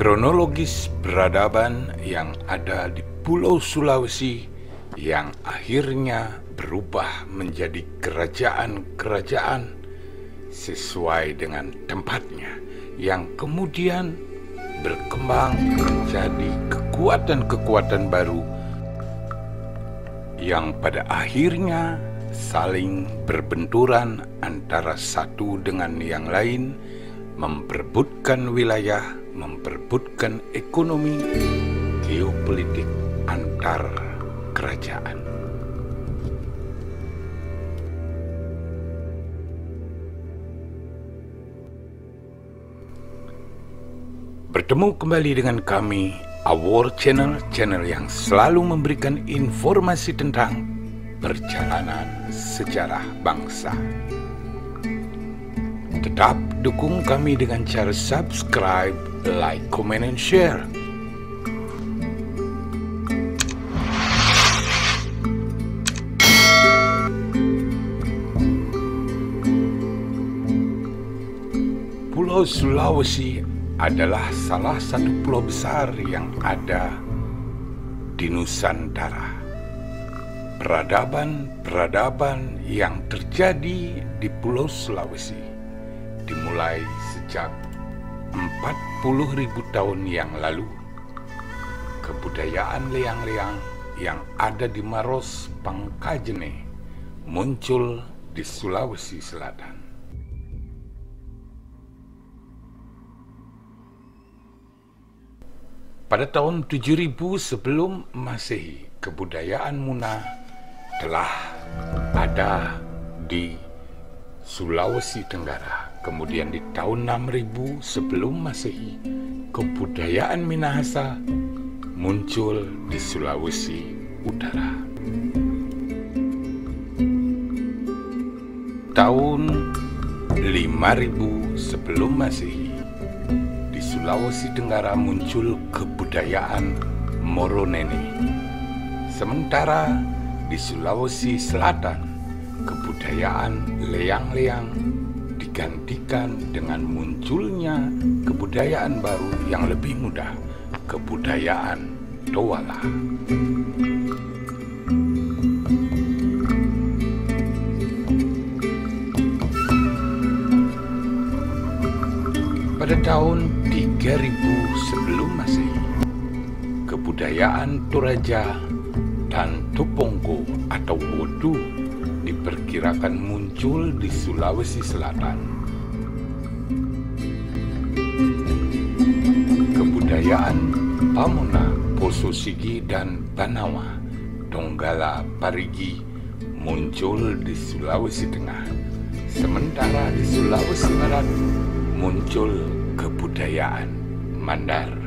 Kronologis peradaban yang ada di Pulau Sulawesi yang akhirnya berubah menjadi kerajaan-kerajaan sesuai dengan tempatnya, yang kemudian berkembang menjadi kekuatan-kekuatan baru yang pada akhirnya saling berbenturan antara satu dengan yang lain, memperebutkan wilayah, memperebutkan ekonomi, geopolitik antar kerajaan. Bertemu kembali dengan kami, Our Channel, channel yang selalu memberikan informasi tentang perjalanan sejarah bangsa. Tetap dukung kami dengan cara subscribe, like, comment, and share. Pulau Sulawesi adalah salah satu pulau besar yang ada di Nusantara. Peradaban yang terjadi di Pulau Sulawesi dimulai sejak 40.000 tahun yang lalu. Kebudayaan leang-leang yang ada di Maros Pangkajene muncul di Sulawesi Selatan. Pada tahun 7000 sebelum Masehi, kebudayaan Muna telah ada di Sulawesi Tenggara. Kemudian di tahun 6000 sebelum Masehi, kebudayaan Minahasa muncul di Sulawesi Utara. Tahun 5000 sebelum Masehi, di Sulawesi Tenggara muncul kebudayaan Moronene. Sementara di Sulawesi Selatan, kebudayaan leang-leang digantikan dengan munculnya kebudayaan baru yang lebih mudah, kebudayaan Towala. Pada tahun 3000 sebelum Masehi, kebudayaan Toraja dan Tupongko atau Wodu diperkirakan muncul di Sulawesi Selatan. Kebudayaan Pamona, Poso Sigi, dan Banawa, Donggala, Parigi muncul di Sulawesi Tengah. Sementara di Sulawesi Barat muncul kebudayaan Mandar.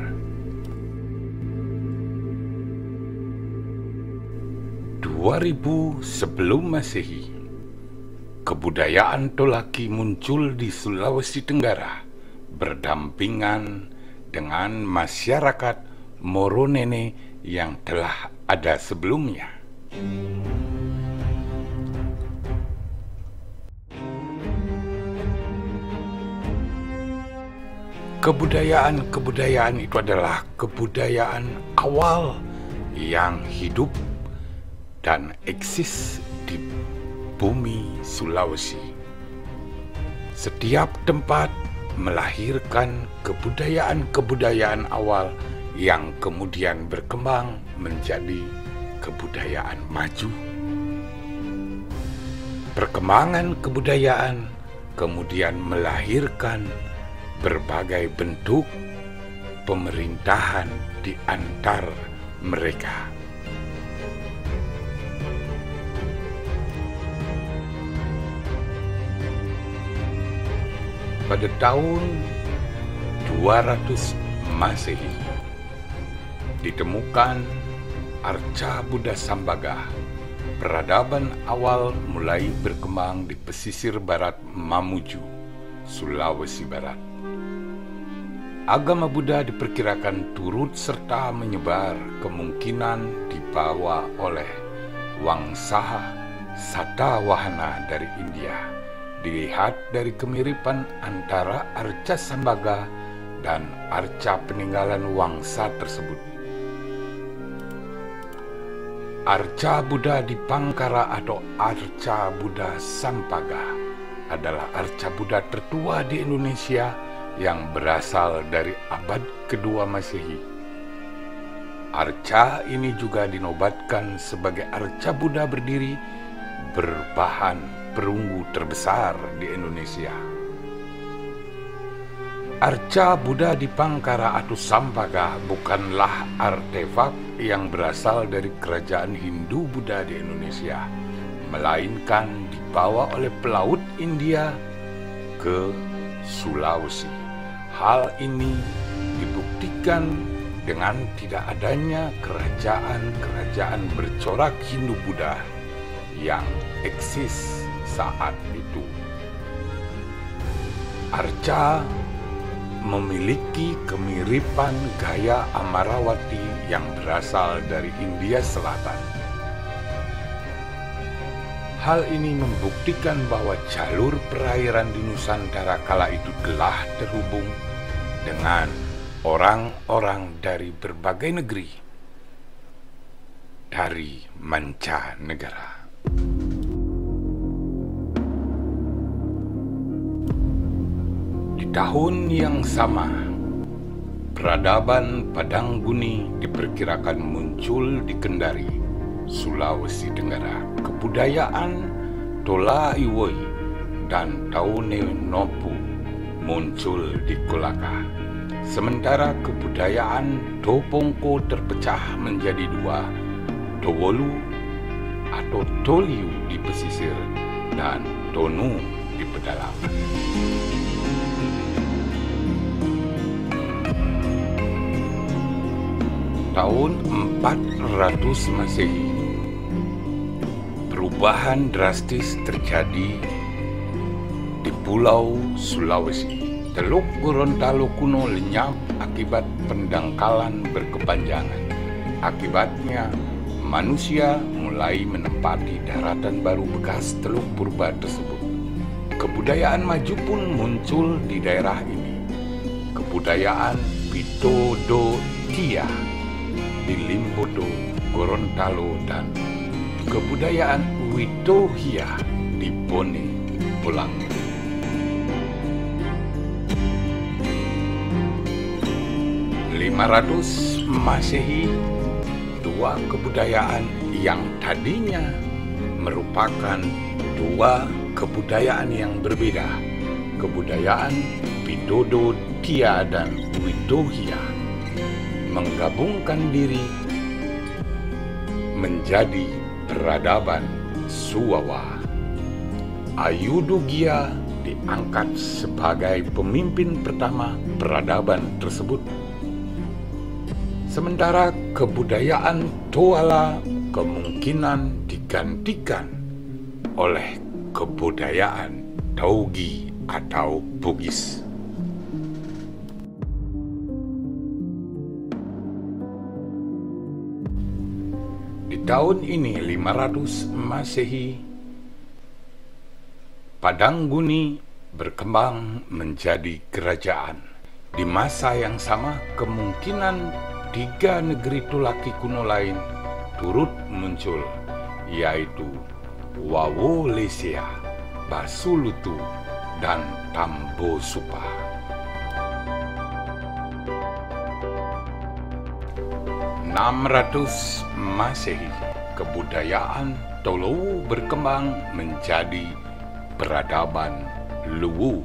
Sebelum Masehi, kebudayaan Tolaki muncul di Sulawesi Tenggara berdampingan dengan masyarakat Moronene yang telah ada sebelumnya. Kebudayaan itu adalah kebudayaan awal yang hidup dan eksis di bumi Sulawesi. Setiap tempat melahirkan kebudayaan-kebudayaan awal yang kemudian berkembang menjadi kebudayaan maju. Perkembangan kebudayaan kemudian melahirkan berbagai bentuk pemerintahan di antar mereka. Pada tahun 200 Masehi ditemukan Arca Buddha Sambaga. Peradaban awal mulai berkembang di pesisir barat Mamuju, Sulawesi Barat. Agama Buddha diperkirakan turut serta menyebar, kemungkinan dibawa oleh Wangsaha Satawahana dari India. Dilihat dari kemiripan antara Arca Sambaga dan arca peninggalan Wangsa tersebut. Arca Buddha di Pangkara atau arca Buddha Sampaga adalah arca Buddha tertua di Indonesia yang berasal dari abad kedua Masehi. Arca ini juga dinobatkan sebagai arca Buddha berdiri berbahan perunggu terbesar di Indonesia. Arca Buddha di Pangkara atau Sampaga bukanlah artefak yang berasal dari kerajaan Hindu Buddha di Indonesia, melainkan dibawa oleh pelaut India ke Sulawesi. Hal ini dibuktikan dengan tidak adanya kerajaan-kerajaan bercorak Hindu Buddha yang eksis saat itu. Arca memiliki kemiripan gaya Amarawati yang berasal dari India Selatan. Hal ini membuktikan bahwa jalur perairan di Nusantara kala itu telah terhubung dengan orang-orang dari berbagai negeri dari mancanegara. Di tahun yang sama, peradaban Padangguni diperkirakan muncul di Kendari, Sulawesi Tenggara. Kebudayaan Tola Iwoi dan Taune Nopu muncul di Kolaka. Sementara kebudayaan Topongko terpecah menjadi dua, Towolu atau Toliu di pesisir dan Tonu di pedalaman. Tahun 400 Masehi, perubahan drastis terjadi di Pulau Sulawesi. Teluk Gorontalo kuno lenyap akibat pendangkalan berkepanjangan. Akibatnya, manusia mulai menempati daratan baru bekas teluk purba tersebut. Kebudayaan maju pun muncul di daerah ini. Kebudayaan Pitodotia di Limbodo, Gorontalo, dan kebudayaan Witohia di Bone, Pulang. (500 Masehi), dua kebudayaan yang tadinya merupakan dua kebudayaan yang berbeda, kebudayaan Pitodotia dan Witohia, menggabungkan diri menjadi peradaban Suwawa. Ayudugia diangkat sebagai pemimpin pertama peradaban tersebut. Sementara kebudayaan Toala kemungkinan digantikan oleh kebudayaan Taugi atau Bugis. Di tahun ini 500 Masehi, Padangguni berkembang menjadi kerajaan. Di masa yang sama, kemungkinan 3 negeri Tulaki kuno lain turut muncul, yaitu Wawolesia, Basulutu, dan Tambosupa. 600 Masehi, kebudayaan Tolowu berkembang menjadi peradaban Luwu.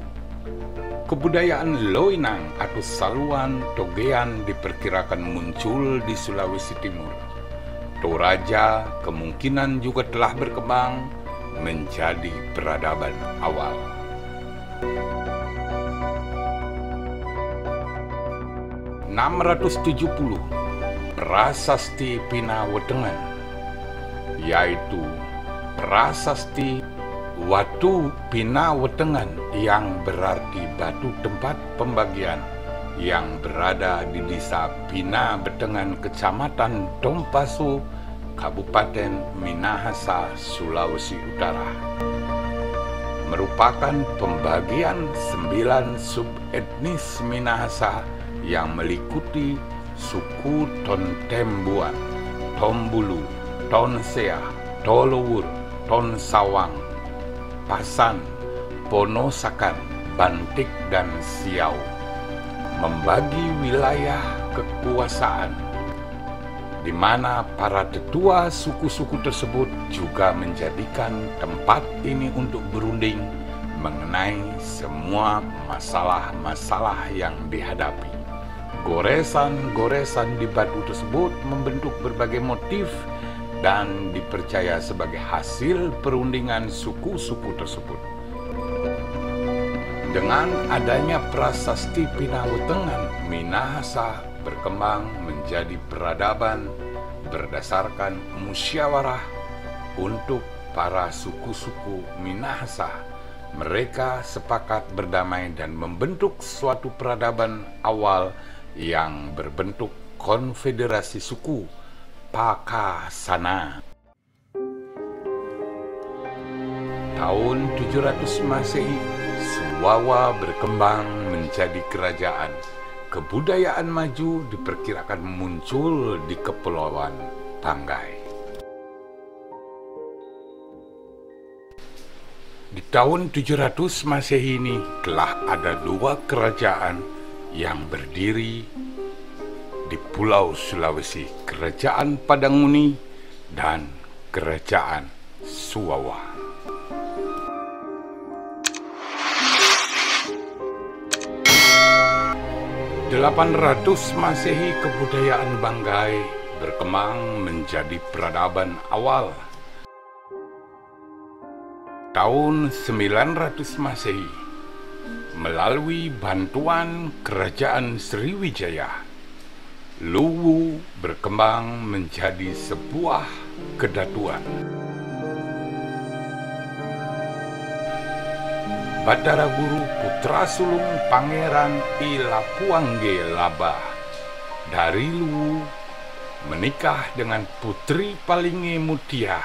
Kebudayaan Loinang atau Saluan Togean diperkirakan muncul di Sulawesi Timur. Toraja kemungkinan juga telah berkembang menjadi peradaban awal. (670) Prasasti Pinawetengan, yaitu Prasasti Watu Pinawetengan yang berarti batu tempat pembagian, yang berada di desa Pinawetengan, Kecamatan Dompaso, Kabupaten Minahasa, Sulawesi Utara. merupakan pembagian 9 subetnis Minahasa yang meliputi suku Tontembuan, Tombulu, Tonsea, Tolowur, Tonsawang, Pasan, Ponosakan, Bantik, dan Siau. Membagi wilayah kekuasaan, di mana para tetua suku-suku tersebut juga menjadikan tempat ini untuk berunding mengenai semua masalah-masalah yang dihadapi. Goresan-goresan di batu tersebut membentuk berbagai motif dan dipercaya sebagai hasil perundingan suku-suku tersebut. Dengan adanya prasasti Pinawetengan, Minahasa berkembang menjadi peradaban berdasarkan musyawarah untuk para suku-suku Minahasa. Mereka sepakat berdamai dan membentuk suatu peradaban awal yang berbentuk konfederasi suku Pakasana. Tahun 700 Masehi, Suwawa berkembang menjadi kerajaan. Kebudayaan maju diperkirakan muncul di Kepulauan Panggai. Di tahun 700 Masehi ini telah ada 2 kerajaan yang berdiri di Pulau Sulawesi, Kerajaan Padanguni dan Kerajaan Suwawa. 800 Masehi, kebudayaan Banggai berkembang menjadi peradaban awal. Tahun 900 Masehi, melalui bantuan Kerajaan Sriwijaya, Luwu berkembang menjadi sebuah kedatuan. Batara Guru putra sulung Pangeran Ilapuangge Laba dari Luwu menikah dengan Putri Palinge Mutia,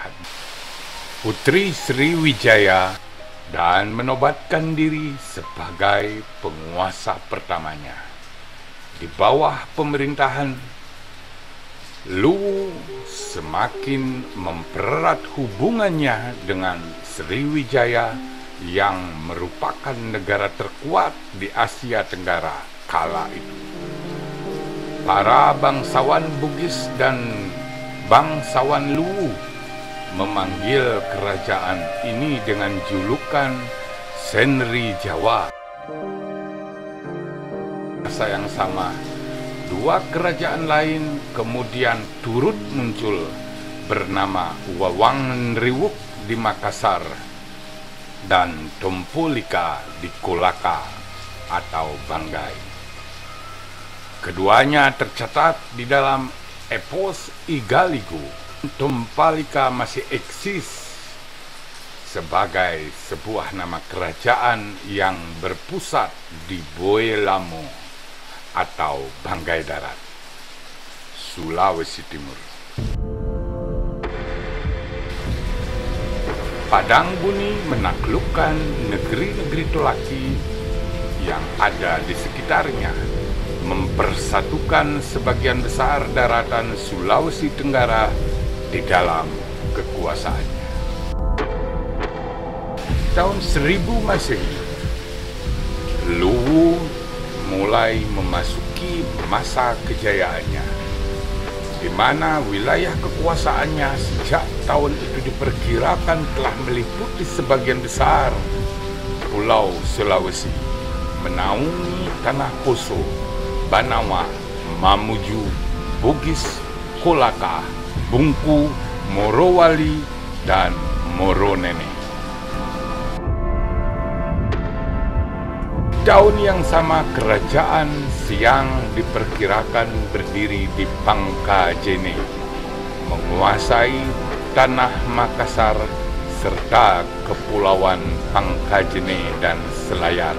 Putri Sriwijaya, dan menobatkan diri sebagai penguasa pertamanya. Di bawah pemerintahan Luwu semakin mempererat hubungannya dengan Sriwijaya yang merupakan negara terkuat di Asia Tenggara kala itu. Para bangsawan Bugis dan bangsawan Luwu memanggil kerajaan ini dengan julukan Senri Jawa. Masa yang sama, 2 kerajaan lain kemudian turut muncul bernama Wawang Nriwuk di Makassar dan Tompulika di Kolaka atau Banggai. Keduanya tercatat di dalam epos Igaligo. Tompalika masih eksis sebagai sebuah nama kerajaan yang berpusat di Boelamo atau Banggai Darat, Sulawesi Timur. Padangbuni menaklukkan negeri-negeri Tolaki yang ada di sekitarnya, mempersatukan sebagian besar daratan Sulawesi Tenggara di dalam kekuasaannya. Tahun 1000 Masehi, Luwu mulai memasuki masa kejayaannya, di mana wilayah kekuasaannya sejak tahun itu diperkirakan telah meliputi sebagian besar Pulau Sulawesi, menaungi Tanah Poso, Banawa, Mamuju, Bugis, Kolaka, Bungku, Morowali, dan Moronene. Tahun yang sama, kerajaan Siang diperkirakan berdiri di Pangkajene, menguasai tanah Makassar serta kepulauan Pangkajene dan Selayar.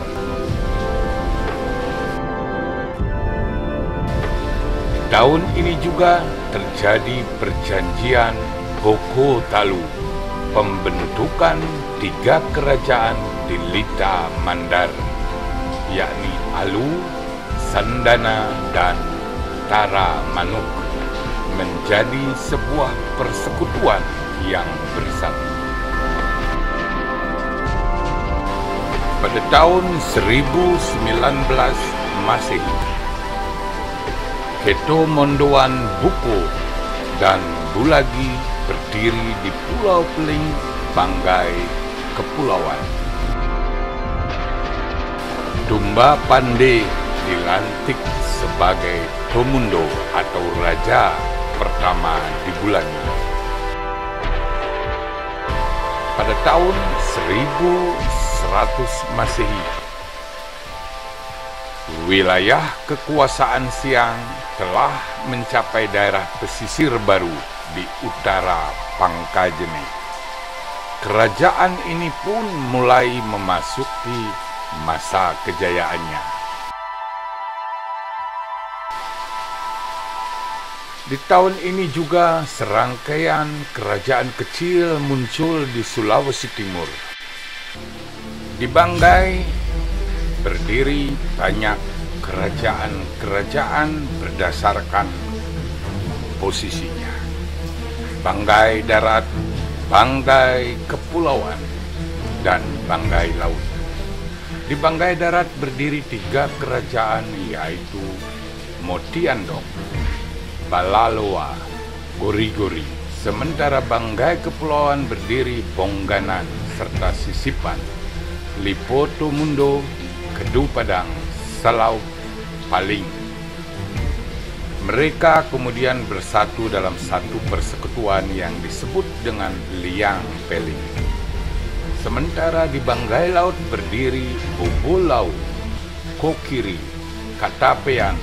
Tahun ini juga terjadi perjanjian Boko Talu pembentukan 3 kerajaan di Lita Mandar, yakni Alu, Sandana, dan Taramanuk, menjadi sebuah persekutuan yang bersatu. Pada tahun 1019 Masehi, Ketomondoan Buko dan Bulagi berdiri di Pulau Peling, Banggai Kepulauan. Tumba Pande dilantik sebagai Tomundo atau Raja pertama di Bulagi. Pada tahun 1100 Masehi, wilayah kekuasaan Siang telah mencapai daerah pesisir baru di utara Pangkajene. Kerajaan ini pun mulai memasuki masa kejayaannya. Di tahun ini juga serangkaian kerajaan kecil muncul di Sulawesi Timur. Di Banggai berdiri banyak kerajaan-kerajaan berdasarkan posisinya. Banggai Darat, Banggai Kepulauan, dan Banggai Laut. Di Banggai Darat berdiri 3 kerajaan, yaitu Motiandong, Balaloa, Gori-Gori. Sementara Banggai Kepulauan berdiri Bongganan serta Sisipan, Lipotomundo, Kedu Padang, Salau, Paling. Mereka kemudian bersatu dalam satu persekutuan yang disebut dengan Liang Peling. Sementara di Banggai Laut berdiri Bobolau, Kokiri, Katapean,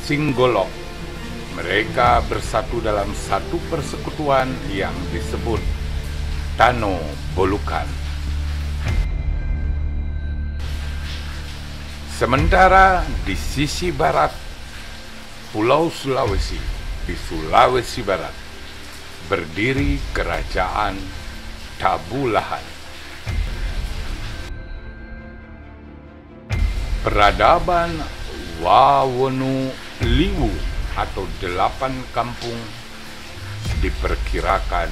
Singgolok. Mereka bersatu dalam satu persekutuan yang disebut Tano Bolukan. Sementara di sisi barat Pulau Sulawesi, di Sulawesi Barat, berdiri Kerajaan Tabulahan. Peradaban Wawonu Liwu atau 8 kampung diperkirakan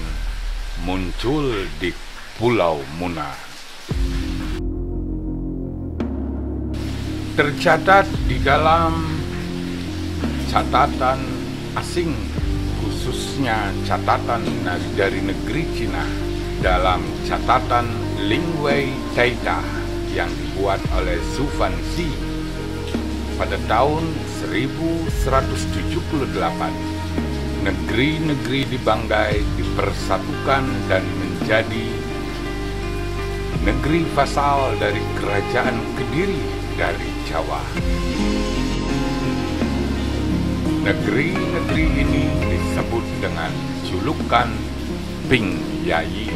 muncul di Pulau Muna. Tercatat di dalam catatan asing, khususnya catatan dari negeri Cina, dalam catatan Lingwei Taita yang dibuat oleh Zhu Fanxi pada tahun 1178, negeri-negeri di Banggai dipersatukan dan menjadi negeri vasal dari Kerajaan Kediri dari Jawa. Negeri-negeri ini disebut dengan julukan Ping Yayi.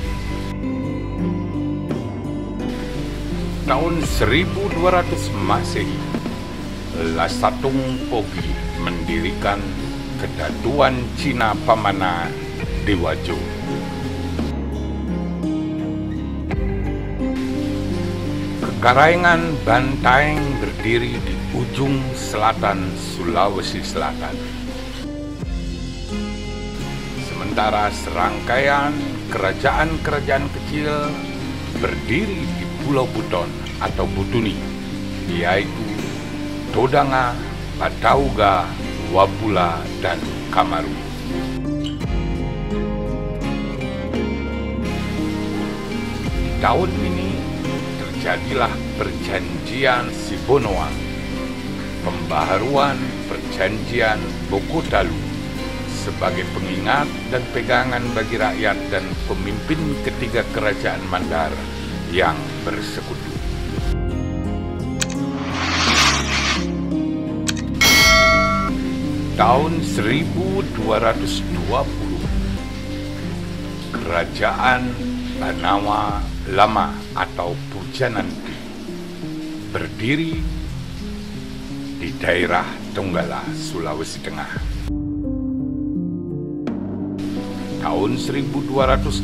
Tahun 1200 Masehi, Lasatung Pogi mendirikan Kedatuan Cina Pamana di Wajo. Kekaraengan Bantaeng berdiri di ujung selatan Sulawesi Selatan. Sementara serangkaian kerajaan-kerajaan kecil berdiri di Pulau Buton atau Butuni, yaitu Todanga, Patauga, Wabula, dan Kamaru. Tahun ini terjadilah Perjanjian Sibonoa, pembaharuan Perjanjian Bokotalu sebagai pengingat dan pegangan bagi rakyat dan pemimpin ketiga kerajaan Mandar yang bersekutu. Tahun 1220, Kerajaan Banawa Lama atau Pujananti berdiri di daerah Donggala, Sulawesi Tengah. Tahun 1222,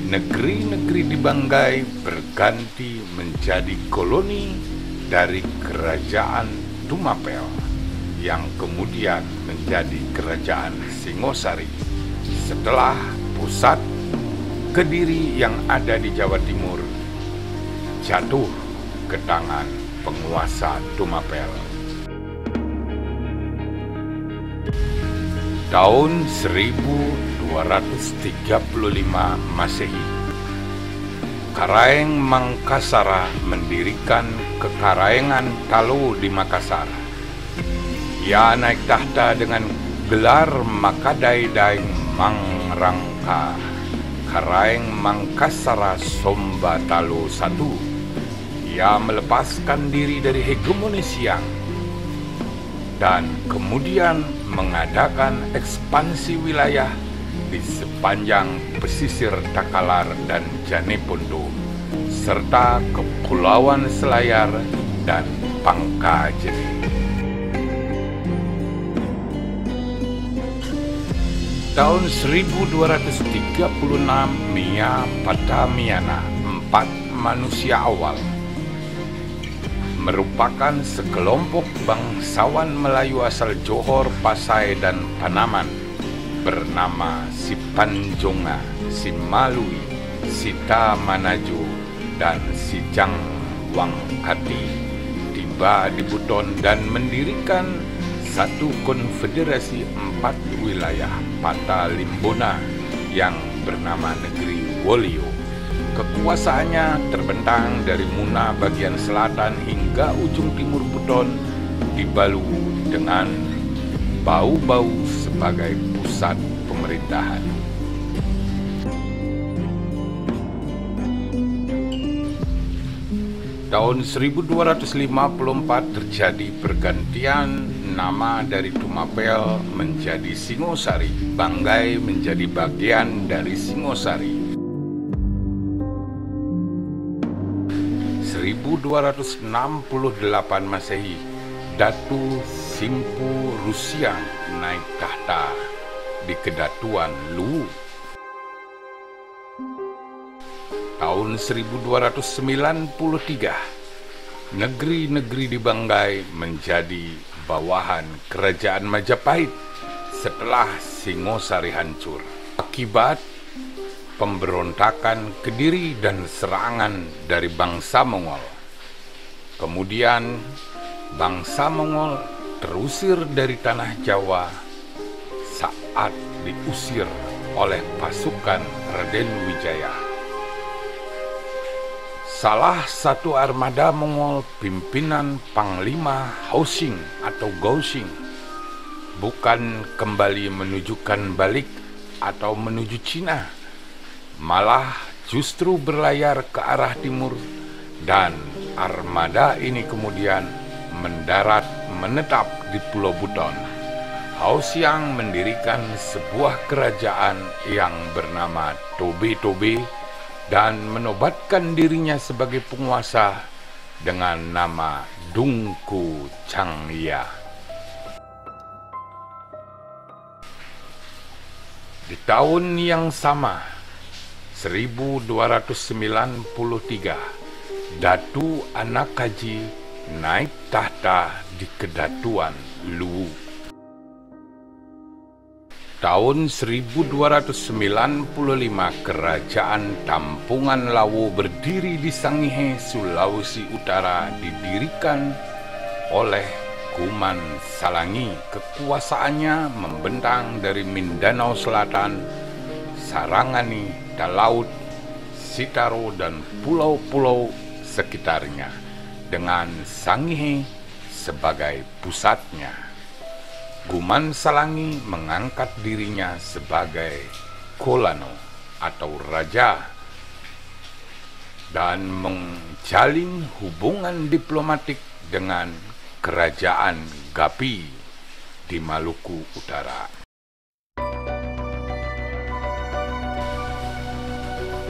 negeri-negeri di Banggai berganti menjadi koloni dari Kerajaan Tumapel yang kemudian menjadi Kerajaan Singosari setelah pusat Kediri yang ada di Jawa Timur jatuh ke tangan penguasa Tumapel. Tahun 1235 Masehi, Karaeng Mangkasara mendirikan Kekaraengan Talo di Makassar. Ia naik tahta dengan gelar Makadai Daeng Mangrangka Karaeng Mangkasara Somba Talo I. Ia melepaskan diri dari hegemoni Siang dan kemudian mengadakan ekspansi wilayah di sepanjang pesisir Takalar dan Janepondo, serta Kepulauan Selayar dan Pangkajene. Tahun 1236, Mia Patamiana, 4 manusia awal, merupakan sekelompok bangsawan Melayu asal Johor, Pasai, dan Panaman bernama Si Panjonga, Si Malui, Sita Manajo, dan Si Jang Wangkati tiba di Buton dan mendirikan satu konfederasi 4 wilayah Pata Limbona yang bernama Negeri Wolio. Kekuasaannya terbentang dari Muna bagian selatan hingga ujung timur Buton, dibalu dengan Bau-Bau sebagai pusat pemerintahan. Tahun 1254 terjadi pergantian nama dari Tumapel menjadi Singosari. Banggai menjadi bagian dari Singosari. 1268 Masehi, Datu Simpu Rusiang naik tahta di Kedatuan Luwu. Tahun 1293, negeri-negeri di Banggai menjadi bawahan Kerajaan Majapahit setelah Singosari hancur akibat pemberontakan Kediri dan serangan dari bangsa Mongol. Kemudian bangsa Mongol terusir dari tanah Jawa saat diusir oleh pasukan Raden Wijaya. Salah satu armada Mongol pimpinan Panglima Haoxing atau Gaoxing bukan kembali menunjukkan balik atau menuju Cina, malah justru berlayar ke arah timur, dan armada ini kemudian menetap di Pulau Buton. Haoxiang mendirikan sebuah kerajaan yang bernama Tobe-Tobe dan menobatkan dirinya sebagai penguasa dengan nama Dungku Changya. Di tahun yang sama, 1293, Datu Anakaji naik tahta di Kedatuan Luwu. Tahun 1295, Kerajaan Tampungan Lawu berdiri di Sangihe, Sulawesi Utara, didirikan oleh Kuman Salangi. Kekuasaannya membentang dari Mindanao Selatan, Sarangani, Talaut, Sitaro, dan pulau-pulau sekitarnya, dengan Sangihe sebagai pusatnya. Kuman Salangi mengangkat dirinya sebagai Kolano atau raja dan menjalin hubungan diplomatik dengan Kerajaan Gapi di Maluku Utara.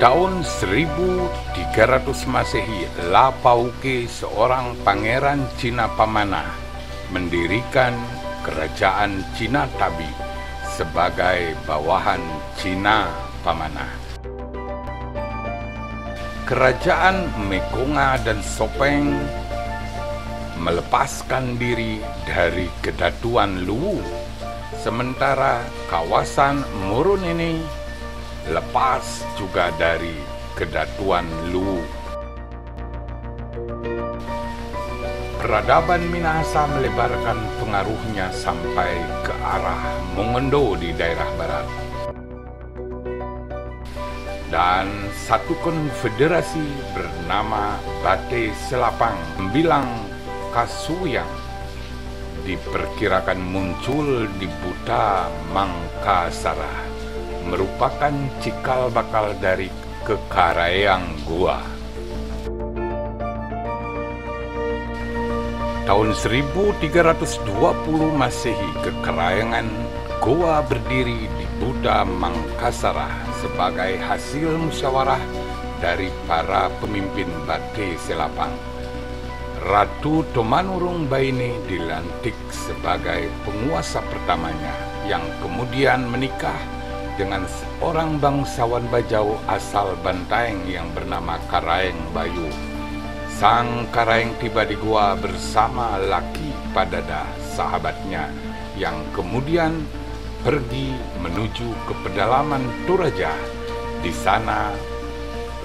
Tahun 1300 Masehi, La Pauke, seorang pangeran Cina Pamanah, mendirikan Kerajaan Cina Tabi sebagai bawahan Cina Pamanah. Kerajaan Mekonga dan Sopeng melepaskan diri dari kedatuan Luwu, sementara kawasan Moronene lepas juga dari kedatuan Luwu. Peradaban Minahasa melebarkan pengaruhnya sampai ke arah Mongondo di daerah barat. Dan satu konfederasi bernama Bate Selapang Sembilang Kasuyang diperkirakan muncul di Buta Mangkasara, merupakan cikal bakal dari Kekaraeng Goa. Tahun 1320 Masehi, Kekaraengan Goa berdiri di Buta Mangkasara sebagai hasil musyawarah dari para pemimpin Bate Selapang. Ratu Tomanurung Baine dilantik sebagai penguasa pertamanya, yang kemudian menikah dengan seorang bangsawan Bajau asal Bantaeng yang bernama Karaeng Bayu. Sang Karaeng tiba di Goa bersama Laki Padada, sahabatnya, yang kemudian pergi menuju ke pedalaman Toraja. Di sana,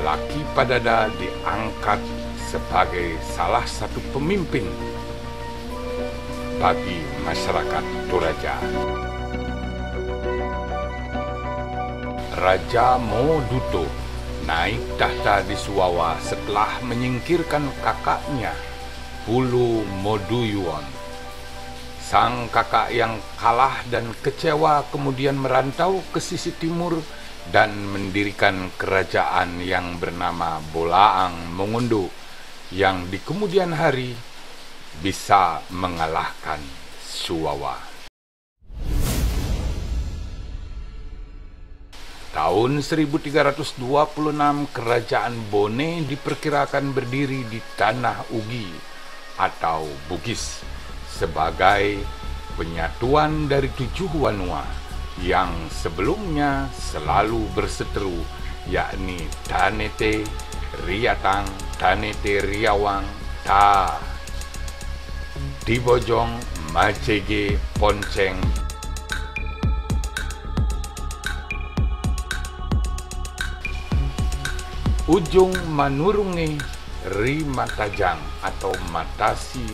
Laki Padada diangkat sebagai salah satu pemimpin bagi masyarakat Toraja. Raja Moduto naik tahta di Suwawa setelah menyingkirkan kakaknya, Pulu Moduyuwon. Sang kakak yang kalah dan kecewa kemudian merantau ke sisi timur dan mendirikan kerajaan yang bernama Bolaang Mongondo, yang di kemudian hari bisa mengalahkan Suwawa. Tahun 1326 Kerajaan Bone diperkirakan berdiri di Tanah Ugi atau Bugis sebagai penyatuan dari 7 wanua yang sebelumnya selalu berseteru, yakni Tanete Riatang, Tanete Riawang, Ta Dibojong, Macege, Ponceng, Ujung Manurunge, Ri Matajang atau Matasi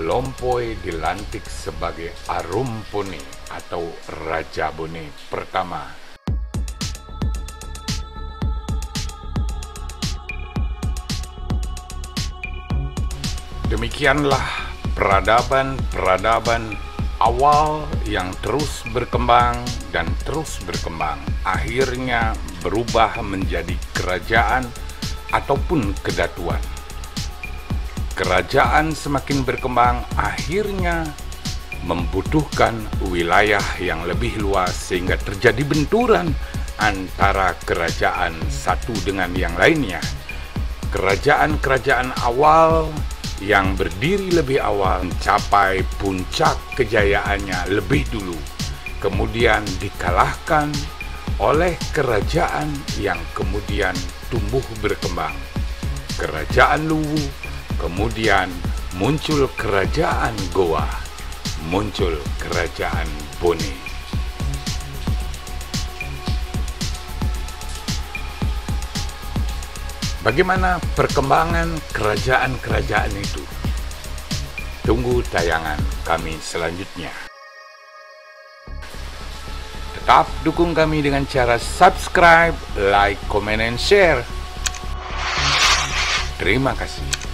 Lompoe dilantik sebagai Arumpone atau Raja Bone pertama. Demikianlah peradaban awal yang terus berkembang dan terus berkembang, akhirnya berubah menjadi kerajaan ataupun kedatuan. Kerajaan semakin berkembang, akhirnya membutuhkan wilayah yang lebih luas sehingga terjadi benturan antara kerajaan satu dengan yang lainnya. Kerajaan-kerajaan awal yang berdiri lebih awal mencapai puncak kejayaannya lebih dulu, kemudian dikalahkan oleh kerajaan yang kemudian tumbuh berkembang. Kerajaan Luwu, kemudian muncul kerajaan Goa, muncul kerajaan Bone. Bagaimana perkembangan kerajaan-kerajaan itu? Tunggu tayangan kami selanjutnya. Tetap dukung kami dengan cara subscribe, like, comment, and share. Terima kasih.